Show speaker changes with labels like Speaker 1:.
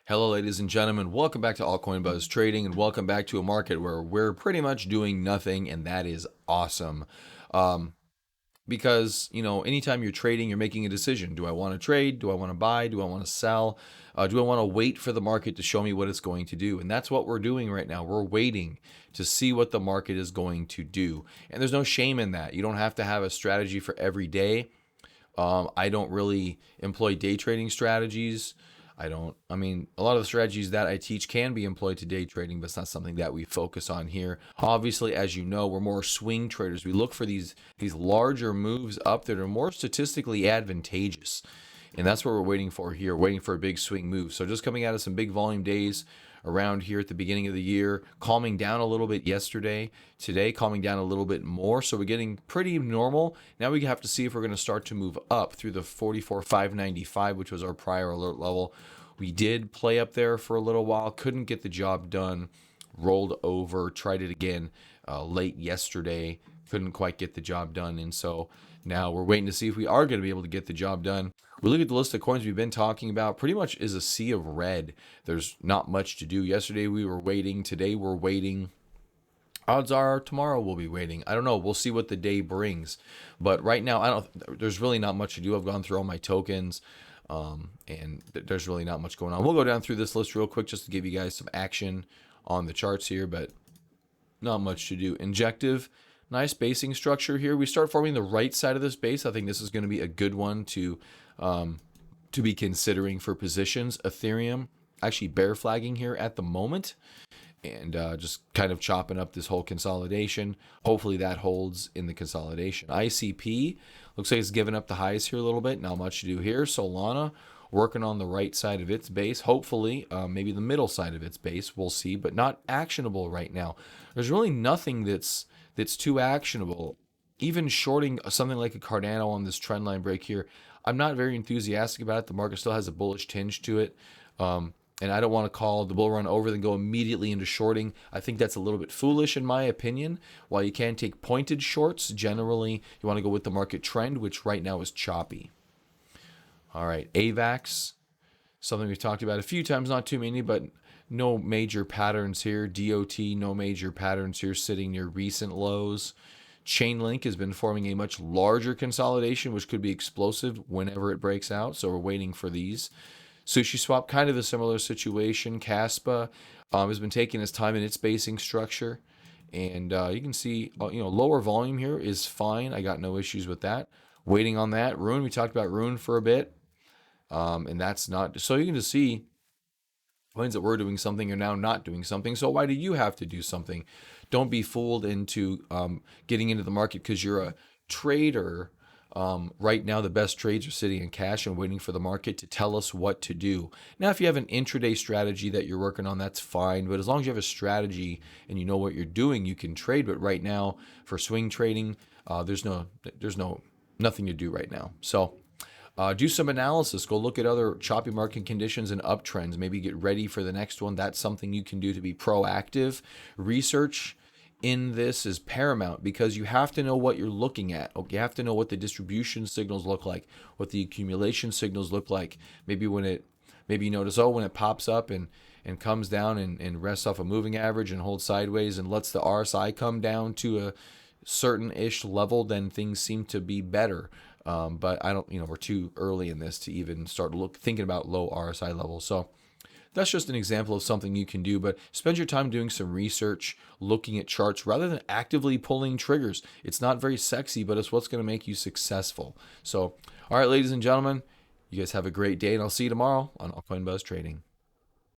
Speaker 1: Hello, ladies and gentlemen. Welcome back to Altcoin Buzz Trading, and welcome back to a market where we're pretty much doing nothing, and that is awesome. Um, because anytime you're trading, you're making a decision. Do I want to trade? Do I want to buy? Do I want to sell? Do I want to wait for the market to show me what it's going to do? And that's what we're doing right now. We're waiting to see what the market is going to do, and there's no shame in that. You don't have to have a strategy for every day. I don't really employ day trading strategies. A lot of the strategies that I teach can be employed to day trading, but it's not something that we focus on here. Obviously, as you know, we're more swing traders. We look for these larger moves up that are more statistically advantageous. And that's what we're waiting for here, waiting for a big swing move. So just coming out of some big volume days around here at the beginning of the year, calming down a little bit yesterday, today calming down a little bit more. So we're getting pretty normal. Now we have to see if we're going to start to move up through the 44,595, which was our prior alert level. We did play up there for a little while, couldn't get the job done, rolled over, tried it again late yesterday, couldn't quite get the job done. And so now we're waiting to see if we are going to be able to get the job done. We look at the list of coins we've been talking about, pretty much is a sea of red. There's not much to do. Yesterday we were waiting. Today we're waiting. Odds are tomorrow we'll be waiting. I don't know. We'll see what the day brings. But right now, there's really not much to do. I've gone through all my tokens, and there's really not much going on. We'll go down through this list real quick just to give you guys some action on the charts here, but not much to do. Injective. Nice basing structure here. We start forming the right side of this base. I think this is going to be a good one to be considering for positions. Ethereum actually bear flagging here at the moment, and just kind of chopping up this whole consolidation. Hopefully that holds in the consolidation. ICP looks like it's given up the highs here a little bit. Not much to do here. Solana working on the right side of its base. Hopefully, maybe the middle side of its base. We'll see, but not actionable right now. There's really nothing that's too actionable. Even shorting something like a Cardano on this trend line break here, I'm not very enthusiastic about it. The market still has a bullish tinge to it. And I don't want to call the bull run over then go immediately into shorting. I think that's a little bit foolish in my opinion. While you can take pointed shorts, generally you want to go with the market trend, which right now is choppy. All right, Avax, something we've talked about a few times, not too many, but no major patterns here. DOT, no major patterns here, sitting near recent lows. Chainlink has been forming a much larger consolidation, which could be explosive whenever it breaks out. So we're waiting for these. Sushi Swap, kind of a similar situation. Caspa has been taking its time in its basing structure. And you can see, lower volume here is fine. I got no issues with that. Waiting on that. Rune, we talked about Rune for a bit. And that's not, so you can just see coins that we're doing something are now not doing something. So why do you have to do something? Don't be fooled into getting into the market because you're a trader. Right now, the best trades are sitting in cash and waiting for the market to tell us what to do. Now, if you have an intraday strategy that you're working on, that's fine. But as long as you have a strategy and you know what you're doing, you can trade. But right now, for swing trading, there's nothing to do right now. So do some analysis. Go look at other choppy market conditions and uptrends. Maybe get ready for the next one. That's something you can do to be proactive. Research in this is paramount because you have to know what you're looking at. You have to know what the distribution signals look like, what the accumulation signals look like. Maybe you notice, when it pops up and comes down and rests off a moving average and holds sideways and lets the RSI come down to a certain-ish level, then things seem to be better. But I don't, we're too early in this to even start thinking about low RSI levels. So that's just an example of something you can do, but spend your time doing some research, looking at charts rather than actively pulling triggers. It's not very sexy, but it's what's going to make you successful. So, all right, ladies and gentlemen, you guys have a great day, and I'll see you tomorrow on Altcoin Buzz Trading.